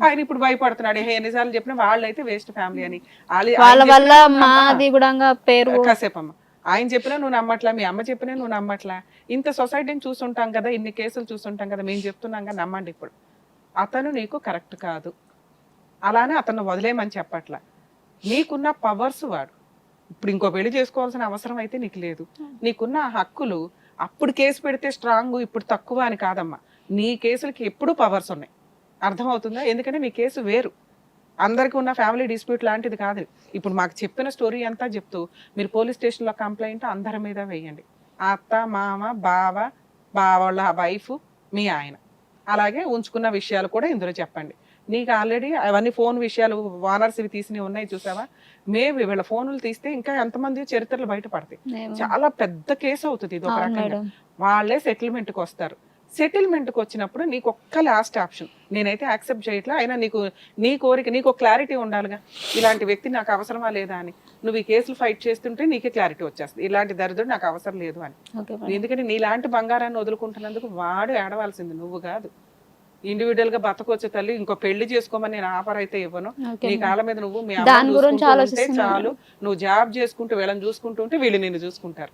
ఆయన ఇప్పుడు భయపడుతున్నాడు. ఎన్నిసార్లు చెప్పినా వాళ్ళైతే వేస్ట్ ఫ్యామిలీ అని. వాళ్ళ వల్ల మాది కూడా పేరు. కాసేపమ్మ, ఆయన చెప్పినా నువ్వు నమ్మట్లా, మీ అమ్మ చెప్పినా నువ్వు నమ్మట్లా. ఇంత సొసైటీని చూసుంటాం కదా, ఇన్ని కేసులు చూసుంటాం కదా, మేము చెప్తున్నాం కదా, నమ్మండి. ఇప్పుడు అతను నీకు కరెక్ట్ కాదు, అలానే అతను వదిలేయమని చెప్పట్లా. నీకున్న పవర్స్ వాడు. ఇప్పుడు ఇంకో పెళ్లి చేసుకోవాల్సిన అవసరం అయితే నీకు లేదు. నీకున్న హక్కులు అప్పుడు కేసు పెడితే స్ట్రాంగ్, ఇప్పుడు తక్కువ అని కాదమ్మా. నీ కేసులకి ఎప్పుడూ పవర్స్ ఉన్నాయి. అర్థమవుతుందా? ఎందుకంటే నీ కేసు వేరు, అందరికీ ఉన్న ఫ్యామిలీ డిస్ప్యూట్ లాంటిది కాదు. ఇప్పుడు మాకు చెప్పిన స్టోరీ అంతా చెప్తూ మీరు పోలీస్ స్టేషన్లో కంప్లైంట్ అందరి మీద వేయండి. అత్త, మామ, బావ, వాళ్ళ వైఫ్, మీ ఆయన, అలాగే ఉంచుకున్న విషయాలు కూడా ఇందులో చెప్పండి. నీకు ఆల్రెడీ అవన్నీ ఫోన్ విషయాలు వానర్స్ ఇవి తీసినవి ఉన్నాయి చూసావా? మేము వీళ్ళ ఫోన్లు తీస్తే ఇంకా ఎంతమంది చరిత్రలు బయటపడతాయి. చాలా పెద్ద కేసు అవుతుంది ఇది. ఒక రకంగా వాళ్ళే సెటిల్మెంట్కి వస్తారు. సెటిల్మెంట్కి వచ్చినప్పుడు నీకు ఒక్క లాస్ట్ ఆప్షన్, నేనైతే యాక్సెప్ట్ చేయట్లా, అయినా నీకు నీ కోరిక, నీకు ఒక క్లారిటీ ఉండాలిగా, ఇలాంటి వ్యక్తి నాకు అవసరమా లేదా అని. నువ్వు ఈ కేసులు ఫైట్ చేస్తుంటే నీకే క్లారిటీ వచ్చేస్తుంది, ఇలాంటి దరిద్రుడు నాకు అవసరం లేదు అని. ఎందుకంటే నీలాంటి బంగారాన్ని వదులుకుంటున్నందుకు వాడు ఏడవలసింది, నువ్వు కాదు. ఇండివిడువల్ గా బతకొచ్చే తల్లి, ఇంకో పెళ్లి చేసుకోమని నేను ఆఫర్ అయితే ఇవ్వను. నీ కాళ్ళ మీద నువ్వు, మీ అమ్మ చాలు, నువ్వు జాబ్ చేసుకుంటూ వీళ్ళని చూసుకుంటూ ఉంటే వీళ్ళు నిన్ను చూసుకుంటారు.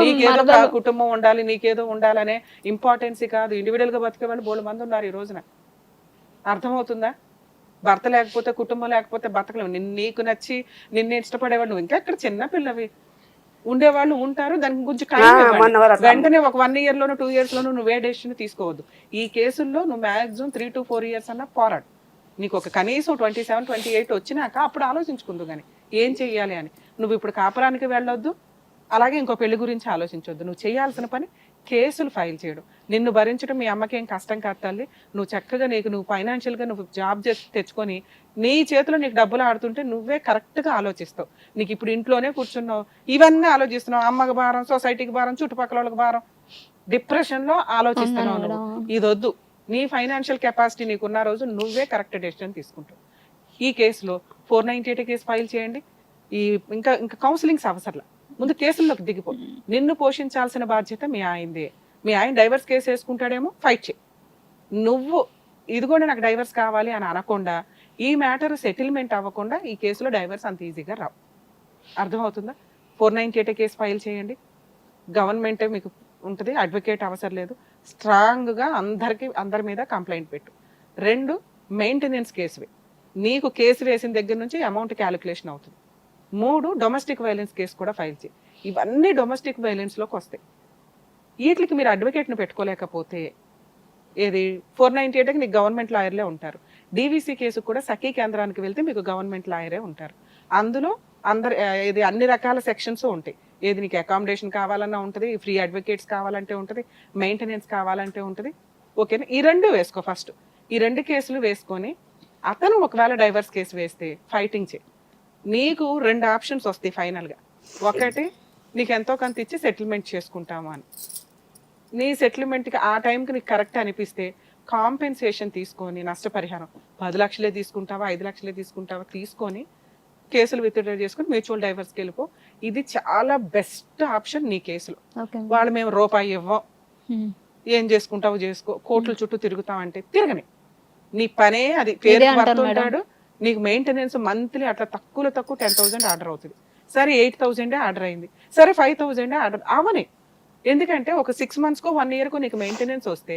నీకేదో కుటుంబం ఉండాలి, నీకేదో ఉండాలనే ఇంపార్టెన్స్ కాదు. ఇండివిడువల్ గా బతికే వాళ్ళు బోళ్ళు మంది ఉన్నారు ఈ రోజున. అర్థమవుతుందా? భర్త లేకపోతే, కుటుంబం లేకపోతే బతకలేవు. నీకు నచ్చి నిన్ను ఇష్టపడేవాడు నువ్వు ఇంకా ఎక్కడ చిన్న పిల్లవి ఉండేవాళ్ళు ఉంటారు. దాని గురించి వెంటనే ఒక 1 year లోను 2 years లోను నువ్వే డెసిషన్ తీసుకోవద్దు. ఈ కేసుల్లో నువ్వు మాక్సిమం 3 to 4 years అన్న పోరాడు. నీకు ఒక కనీసం 27, 28 వచ్చినాక అప్పుడు ఆలోచించుకుందు కానీ ఏం చెయ్యాలి అని. నువ్వు ఇప్పుడు కాపురానికి వెళ్ళొద్దు, అలాగే ఇంకో పెళ్లి గురించి ఆలోచించొద్దు. నువ్వు చేయాల్సిన పని కేసులు ఫైల్ చేయడం. నిన్ను భరించడం మీ అమ్మకి ఏం కష్టం కాదు తల్లి. నువ్వు చక్కగా నువ్వు ఫైనాన్షియల్గా నువ్వు జాబ్ చేసి తెచ్చుకొని నీ చేతిలో నీకు డబ్బులు ఆడుతుంటే నువ్వే కరెక్ట్గా ఆలోచిస్తావు. నీకు ఇప్పుడు ఇంట్లోనే కూర్చున్నావు, ఇవన్నీ ఆలోచిస్తున్నావు. అమ్మకి భారం, సొసైటీకి భారం, చుట్టుపక్కల వాళ్ళకి భారం, డిప్రెషన్లో ఆలోచిస్తున్నావు నువ్వు. ఇది వద్దు. నీ ఫైనాన్షియల్ కెపాసిటీ నీకున్న రోజు నువ్వే కరెక్ట్ డెసిషన్ తీసుకుంటావు. ఈ కేసులో 498 కేసు ఫైల్ చేయండి. ఇంకా కౌన్సిలింగ్స్ అవసరం, ముందు కేసుల్లోకి దిగిపో. నిన్ను పోషించాల్సిన బాధ్యత మీ ఆయనదే. మీ ఆయన డైవర్స్ కేసు వేసుకుంటాడేమో, ఫైట్ చేయి. నువ్వు ఇదిగోండి నాకు డైవర్స్ కావాలి అని అనకుండా, ఈ మ్యాటర్ సెటిల్మెంట్ అవ్వకుండా ఈ కేసులో డైవర్స్ అంత ఈజీగా రావు. అర్థమవుతుందా? 498 కేసు ఫైల్ చేయండి. గవర్నమెంటే మీకు ఉంటుంది, అడ్వకేట్ అవసరం లేదు. స్ట్రాంగ్గా అందరి మీద కంప్లైంట్ పెట్టు. 2 మెయింటెనెన్స్ కేసువి. నీకు కేసు వేసిన దగ్గర నుంచి అమౌంట్ క్యాలిక్యులేషన్ అవుతుంది. 3 డొమెస్టిక్ వైలెన్స్ కేసు కూడా ఫైల్ చేయి. ఇవన్నీ డొమెస్టిక్ వైలెన్స్లోకి వస్తాయి. వీటికి మీరు అడ్వకేట్ని పెట్టుకోలేకపోతే ఏది 498కి నీకు గవర్నమెంట్ లాయర్లే ఉంటారు. డీవీసీ కేసు కూడా సఖీ కేంద్రానికి వెళ్తే మీకు గవర్నమెంట్ లాయరే ఉంటారు. అందులో ఇది అన్ని రకాల సెక్షన్స్ ఉంటాయి. ఏది నీకు అకామిడేషన్ కావాలన్నా ఉంటుంది, ఫ్రీ అడ్వకేట్స్ కావాలంటే ఉంటుంది, మెయింటెనెన్స్ కావాలంటే ఉంటుంది. ఓకేనా? ఈ 2 వేసుకో. ఫస్ట్ ఈ 2 కేసులు వేసుకొని అతను ఒకవేళ డైవర్స్ కేసు వేస్తే ఫైటింగ్ చేయి. నీకు 2 ఆప్షన్స్ వస్తాయి ఫైనల్గా. ఒకటి, నీకు ఎంతో కొంత ఇచ్చి సెటిల్మెంట్ చేసుకుంటాము అని. నీ సెటిల్మెంట్కి ఆ టైంకి నీకు కరెక్ట్ అనిపిస్తే కాంపెన్సేషన్ తీసుకొని, నష్టపరిహారం 10 లక్షలే తీసుకుంటావా, 5 లక్షలే తీసుకుంటావా తీసుకొని కేసులు విత్డ్రా చేసుకుని మ్యూచువల్ డైవర్స్కి వెళ్ళిపో. ఇది చాలా బెస్ట్ ఆప్షన్ నీ కేసులో. వాళ్ళు మేము రూపాయి ఇవ్వం, ఏం చేసుకుంటావు చేసుకో, కోర్టుల చుట్టూ తిరుగుతావంటే తిరగని. నీ పనే అది. పేరు పడుతుంటాడు. నీకు మెయింటెనెన్స్ మంత్లీ అట్లా తక్కువ 10,000 ఆర్డర్ అవుతుంది. సరే 8,000 ఆర్డర్ అయింది, సరే 5,000 ఆర్డర్ అవని. ఎందుకంటే ఒక 6 monthsకో 1 yearకో నీకు మెయింటెనెన్స్ వస్తే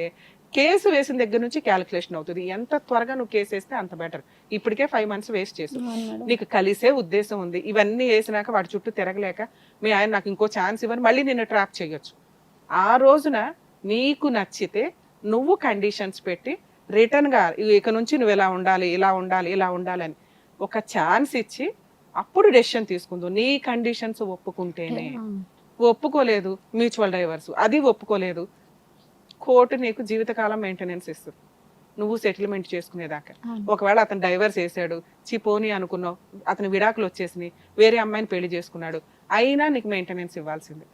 కేసు వేసిన దగ్గర నుంచి క్యాలిక్యులేషన్ అవుతుంది. ఎంత త్వరగా నువ్వు కేసు వేస్తే అంత బెటర్. ఇప్పటికే 5 months వేస్ట్ చేసావు. నీకు కలిసే ఉద్దేశం ఉంది. ఇవన్నీ వేసినాక వాడి చుట్టూ తిరగలేక మీ ఆయన నాకు ఇంకో ఛాన్స్ ఇవ్వని మళ్ళీ నిన్ను ట్రాప్ చేయొచ్చు. ఆ రోజున నీకు నచ్చితే నువ్వు కండిషన్స్ పెట్టి రిటర్న్గా ఇక నుంచి నువ్వు ఇలా ఉండాలి, ఇలా ఉండాలి, ఇలా ఉండాలని ఒక ఛాన్స్ ఇచ్చి అప్పుడు డెసిషన్ తీసుకుందు. నీ కండిషన్స్ ఒప్పుకుంటేనే. ఒప్పుకోలేదు మ్యూచువల్ డైవర్స్, అది ఒప్పుకోలేదు, కోర్టు నీకు జీవితకాలం మెయింటెనెన్స్ ఇస్తుంది నువ్వు సెటిల్మెంట్ చేసుకునేదాకా. ఒకవేళ అతను డైవర్స్ వేసాడు, చిపోని అనుకున్నావు, అతని విడాకులు వచ్చేసినాయి, వేరే అమ్మాయిని పెళ్లి చేసుకున్నాడు, అయినా నీకు మెయింటెనెన్స్ ఇవ్వాల్సిందే.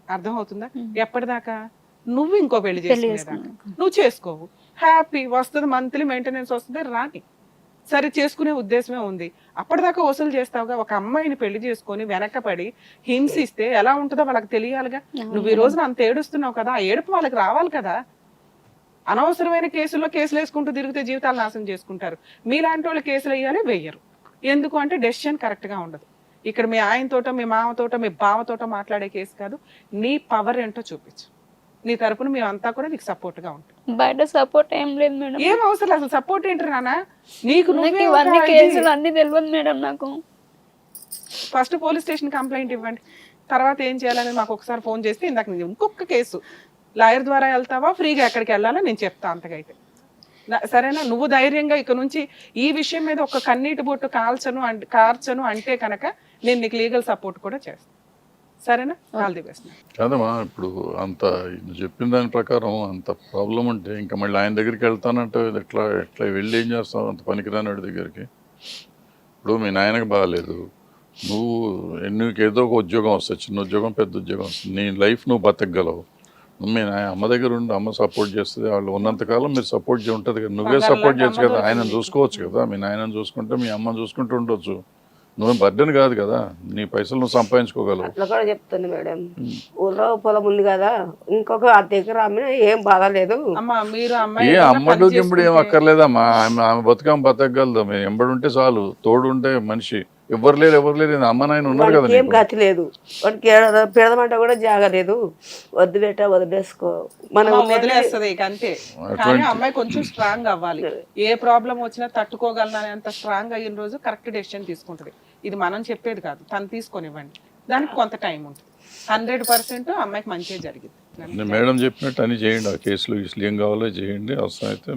అర్థమవుతుందా? ఎప్పటిదాకా? నువ్వు ఇంకో పెళ్లి చేసుకునేదాకా. నువ్వు చేసుకోవు, హ్యాపీ వస్తుంది, మంత్లీ మెయింటెనెన్స్ వస్తుంది, రాని. సరే చేసుకునే ఉద్దేశమే ఉంది, అప్పటిదాకా వసూలు చేస్తావుగా. ఒక అమ్మాయిని పెళ్లి చేసుకొని వెనకపడి హింసిస్తే ఎలా ఉంటుందో వాళ్ళకి తెలియాలిగా. నువ్వు ఈ రోజున అంత ఏడుస్తున్నావు కదా, ఆ ఏడుపు వాళ్ళకి రావాలి కదా. అనవసరమైన కేసుల్లో కేసులు వేసుకుంటూ తిరిగితే జీవితాలు నాశనం చేసుకుంటారు. మీలాంటి వాళ్ళు కేసులు వేయాలి, వెయ్యరు. ఎందుకు అంటే డెసిషన్ కరెక్ట్గా ఉండదు. ఇక్కడ మీ ఆయనతోటో మీ మామతోటో మీ బావతోటో మాట్లాడే కేసు కాదు. నీ పవర్ ఏంటో చూపించు. నీ తరపున మేమంతా కూడా నీకు సపోర్ట్గా ఉంటాం. బయట సపోర్ట్ ఏం లేదు మేడం. ఏం అవసరం లేదు. అసలు సపోర్ట్ ఏంటి నాన్న? నీకు నాకు ఇవన్నీ కేసులు అన్ని తెలియదు మేడం. నాకు ఫస్ట్ పోలీస్ స్టేషన్ కంప్లైంట్ ఇవ్వండి. తర్వాత ఏం చేయాలని మాకు ఒకసారి ఫోన్ చేస్తే ఇందాక నేను ఇంకొక కేసు లాయర్ ద్వారా వెళ్తావా, ఫ్రీగా ఎక్కడికి వెళ్ళాలో నేను చెప్తా. అంతకైతే సరేనా? నువ్వు ధైర్యంగా ఇక నుంచి ఈ విషయం మీద ఒక కన్నీటి బొట్టు కార్చను అంటే కనుక నేను నీకు లీగల్ సపోర్ట్ కూడా చేస్తాను. సరేనా? All the best. కాదమ్మా, ఇప్పుడు అంత చెప్పిన దాని ప్రకారం అంత ప్రాబ్లం ఉంటే ఇంకా మళ్ళీ ఆయన దగ్గరికి వెళ్తానంటే ఎట్లా ఎట్లా వెళ్ళి ఏం చేస్తావు అంత పనికిరాని దగ్గరికి? ఇప్పుడు మీ నాయనకు బాగాలేదు, నీకు ఏదో ఒక ఉద్యోగం వస్తుంది, చిన్న ఉద్యోగం పెద్ద ఉద్యోగం వస్తుంది, నీ లైఫ్ నువ్వు బతకగలవు. మీ అమ్మ దగ్గర ఉండి అమ్మ సపోర్ట్ చేస్తుంది, వాళ్ళు ఉన్నంతకాలం మీరు సపోర్ట్ ఉంటుంది కదా, నువ్వే సపోర్ట్ చేయొచ్చు కదా, ఆయన చూసుకోవచ్చు కదా, మీ నాయనని చూసుకుంటే మీ అమ్మని చూసుకుంటూ ఉండొచ్చు. నువ్వు బర్డెన్ కాదు కదా, నీ పైసలు నువ్వు సంపాదించుకోగలవు. అట్లా కూడా చెప్తుంది మేడం. ఊళ్ళో పొలం ఉంది కదా, ఇంకొక దగ్గర అమ్మినా ఏం బాధ లేదు. ఏ అమ్మడు గింపుడు ఏం అక్కర్లేదమ్మా, ఆమె బతుకమ్మ బతకగలదు. మేము ఎంబడి ఉంటే చాలు, తోడు ఉంటే మనిషి. ఎవరు లేరు అమ్మ నాయన ఉన్నారు కదా, ఏం గతి లేదు. వాడికి పెడదామంటే కూడా జాగలేదు. వద్దు బేట వదిలేసుకో, మనం వదిలేస్తుంది ఇక అంతే. కానీ అమ్మాయి కొంచెం స్ట్రాంగ్ అవ్వాలి. ఏ ప్రాబ్లం వచ్చినా తట్టుకోగలనని అంత స్ట్రాంగ్ అయిన రోజు కరెక్ట్ డెసిషన్ తీసుకుంటది. ఇది మనం చెప్పేది కాదు, తను తీసుకొనివ్వండి. దానికి కొంత టైం ఉంటుంది. 100% అమ్మాయికి మంచిగా జరిగింది. మేడం చెప్పినట్టు అన్ని చేయండి. ఆ కేసులు ఏం కావాలో చేయండి. అవసరం అయితే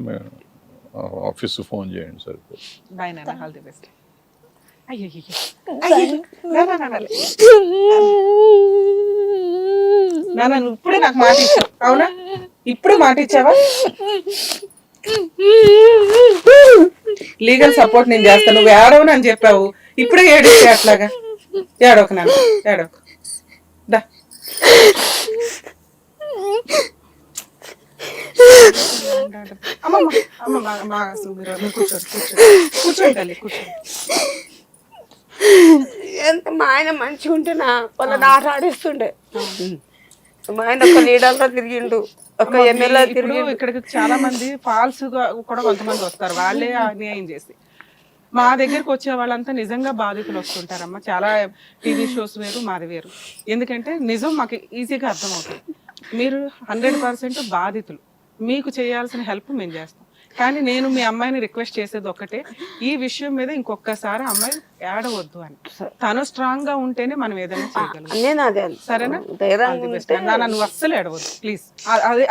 ఆఫీస్ ఫోన్ చేయండి, సరిపోతుంది. బై నాన్న, ఆల్ ది బెస్ట్. నాన్న నువ్వు ఇప్పుడే నాకు మాట ఇచ్చావు, అవునా? ఇప్పుడే మాట ఇచ్చావా? లీగల్ సపోర్ట్ నేను చేస్తాను, నువ్వు ఏడవను అని చెప్పావు. ఇప్పుడే ఏడిస్తే అట్లాగా? ఏడవకు నాన్న, ఏడవకు. దా అమ్మమ్మ అమ్మమ్మ కూర్చోండి తల్లి, కూర్చోండి. ఎంత మా ఆయన మంచిగా ఉంటేనా వాళ్ళని ఆట ఆడిస్తుండే. మా ఆయన ఒక లీడర్లో తిరిగిండు, ఒక ఎమ్మెల్యే తిరిగిండు. ఇక్కడికి చాలా మంది ఫాల్స్ గా కూడా కొంతమంది వస్తారు, వాళ్ళే అన్యాయం చేసి. మా దగ్గరకు వచ్చే వాళ్ళంతా నిజంగా బాధితులు వస్తుంటారమ్మా. చాలా టీవీ షోస్ వేరు, మాది వేరు. ఎందుకంటే నిజం మాకు ఈజీగా అర్థమవుతుంది. మీరు 100% బాధితులు. మీకు చేయాల్సిన హెల్ప్ మేము చేస్తాం. కానీ నేను మీ అమ్మాయిని రిక్వెస్ట్ చేసేది ఒక్కటే, ఈ విషయం మీద ఇంకొకసారి అమ్మాయి ఏడవద్దు అని. తను స్ట్రాంగ్ గా ఉంటేనే మనం ఏదైనా చేయగలం. సరేనా? నువ్వు అస్సలు ఏడవద్దు ప్లీజ్.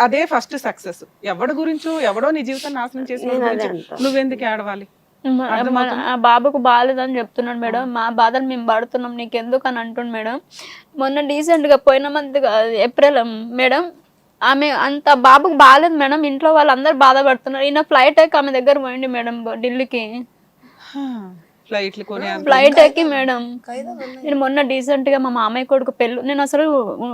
అదే ఫస్ట్ సక్సెస్. ఎవడి గురించో ఎవడో నీ జీవితం నాశనం చేసిన నువ్వెందుకు ఏడవాలి? బాబుకు బాగాలేదని చెప్తున్నాడు మేడం. మా బాధలు మేము పడుతున్నాం, నీకెందుకు అని అంటుండు మేడం. మొన్న రీసెంట్ గా పోయిన మంత్ ఏప్రిల్ మేడం, ఆమె అంత బాబుకు బాగాలేదు మేడం. ఇంట్లో వాళ్ళందరూ బాధపడుతున్నారు. ఈయన ఫ్లైట్ ఎక్కి ఆమె దగ్గర పోయింది మేడం, ఢిల్లీకి ఫ్లైట్ ఎక్కి మేడం. నేను మొన్న డీసెంట్ గా మా మామయ్య కొడుకు పెళ్ళి, నేను అసలు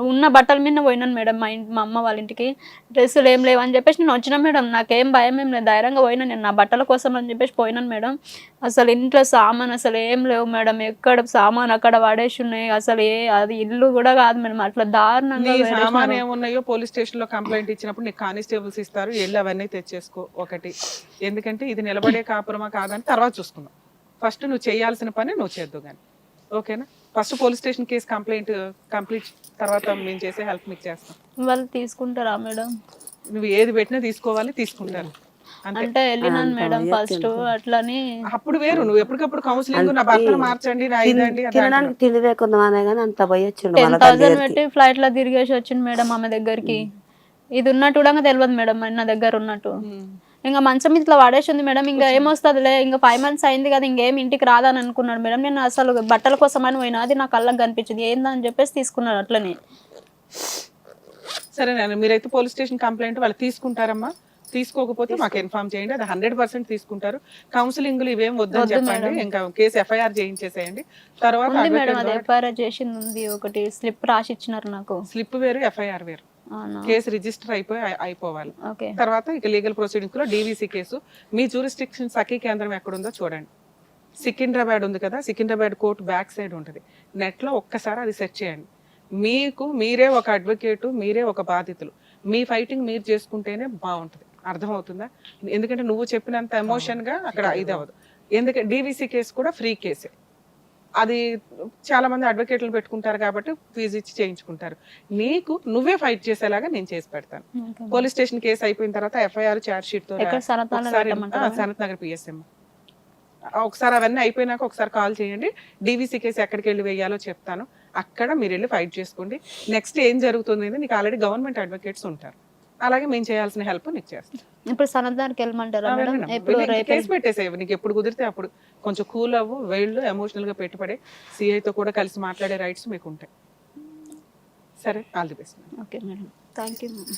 ఉన్న బట్టల మీద పోయినాను మేడం. మా అమ్మ వాళ్ళ ఇంటికి డ్రెస్సులు ఏం లేవు అని చెప్పేసి నేను వచ్చినా మేడం. నాకేం భయం ఏం లేదు, ధైర్యంగా పోయినా. నేను నా బట్టల కోసం అని చెప్పేసి పోయినాను మేడం. అసలు ఇంట్లో సామాన్ అసలు ఏం లేవు మేడం. ఎక్కడ సామాన్ అక్కడ పడేసి ఉన్నాయి. అసలు అది ఇల్లు కూడా కాదు మేడం, అట్లా దారుణంగా. సామాన్ ఏమున్నాయో పోలీస్ స్టేషన్ లో కంప్లైంట్ ఇచ్చినప్పుడు నీకు కానిస్టేబుల్స్ ఇస్తారు, వెళ్ళి అవన్నీ తెచ్చేసుకో ఒకటి. ఎందుకంటే ఇది నిలబడే కాపురమా కాదని తర్వాత చూసుకుందాం. ఫస్ట్ నువ్వు చేయాల్సిన పని నువ్వు చేద్దు కానీ, ఓకేనా? First police station case complete తర్వాత మేము చేసే హెల్ప్ మీకు చేస్తాం. వాళ్ళు తీసుకుంటారా మేడం? నువ్వు ఏది పెట్టినా తీసుకుంటారు. అంటే వెళ్ళినాను మేడం ఫస్ట్ అట్లని. అప్పుడు వేరు, నువ్వు ఎప్పటికప్పుడు కౌన్సిలింగ్, నా భర్తను మార్చండి, నా ఇదండి తినడానికి తిండి లేకుండా అంత పోయొచ్చు. 10,000 పెట్టి ఫ్లైట్ లో తిరిగేసి వచ్చింది మేడం ఆమె దగ్గరికి. ఇది ఉన్నట్టు కూడా తెలియదు మేడం, నా దగ్గర ఉన్నట్టు. ఇంకా మంచం ఇట్లా వాడేసింది మేడం. ఇంకా ఏమొస్తుందిలే, ఇంకా 5 months అయింది కదా, ఇంకేం ఇంటికి రాదని అనుకున్నాడు మేడం. నేను అసలు బట్టల కోసం అని పోయినా, అది నా కళ్ళకి కనిపించింది, ఏందని చెప్పేసి తీసుకున్నాడు అట్లనే. సరే నేను మీరైతే పోలీస్ స్టేషన్ కంప్లైంట్ వాళ్ళు తీసుకుంటారమ్మా. తీసుకోకపోతే మాకు ఇన్ఫార్మ్ చేయండి, అది 100% తీసుకుంటారు. కౌన్సిలింగ్ ఇవేం వద్దని చెప్పండి, ఇంకా కేసు FIR చేయించేసేయండి. తర్వాత మేడం అది FIR చేసింది ఉంది, ఒకటి స్లిప్ రాసి ఇచ్చినారు నాకు. స్లిప్ వేరు, FIR వేరు. కేసు రిజిస్టర్ అయిపోవాలి. తర్వాత ఇక లీగల్ ప్రొసీడింగ్స్ లో DVC కేసు. మీ జ్యూరిస్డిక్షన్ సఖీ కేంద్రం ఎక్కడుందో చూడండి. సికింద్రాబాద్ ఉంది కదా, సికింద్రాబాద్ కోర్టు బ్యాక్ సైడ్ ఉంటుంది. నెట్ లో ఒక్కసారి అది సెర్చ్ చేయండి. మీరే ఒక అడ్వకేటు, మీరే ఒక బాధితులు. మీ ఫైటింగ్ మీరు చేసుకుంటేనే బాగుంటుంది. అర్థమవుతుందా? ఎందుకంటే నువ్వు చెప్పినంత ఎమోషన్ గా అక్కడ ఇది అవ్వదు. ఎందుకంటే డీవీసీ కేసు కూడా ఫ్రీ కేసే. అది చాలా మంది అడ్వకేట్లు పెట్టుకుంటారు కాబట్టి ఫీజు ఇచ్చి చేయించుకుంటారు. నీకు నువ్వే ఫైట్ చేసేలాగా నేను చేసి పెడతాను. పోలీస్ స్టేషన్ కేసు అయిపోయిన తర్వాత ఎఫ్ఐఆర్ చార్జ్ షీట్ తో ఎక్కడ సనత్నగర్ పెట్టమంటారా? సనత్ నగర్ పిఎస్ఎం. ఒకసారి అవన్నీ అయిపోయినాక ఒకసారి కాల్ చేయండి. డీవీసీ కేసు ఎక్కడికి వెళ్ళి వేయాలో చెప్తాను. అక్కడ మీరు వెళ్ళి ఫైట్ చేసుకోండి. నెక్స్ట్ ఏం జరుగుతుంది అనేది నీకు ఆల్రెడీ గవర్నమెంట్ అడ్వకేట్స్ ఉంటారు. అలాగే మేము చేయాల్సిన హెల్ప్ నీకు చేస్తాం. ఇప్పుడు సనత్నగర్కి వెళ్ళమంటారా మేడం? ఎప్పుడు రేపు కేసు పెట్టేసేవి, నీకు ఎప్పుడు కుదిరితే అప్పుడు. కొంచెం కూల్ అవ్వు, వెళ్ళు, ఎమోషనల్ గా పెట్టుబడి సిఐతో కూడా కలిసి మాట్లాడే రైట్స్ మీకు ఉంటాయి. సరే, all the best. Okay madam, thank you madam.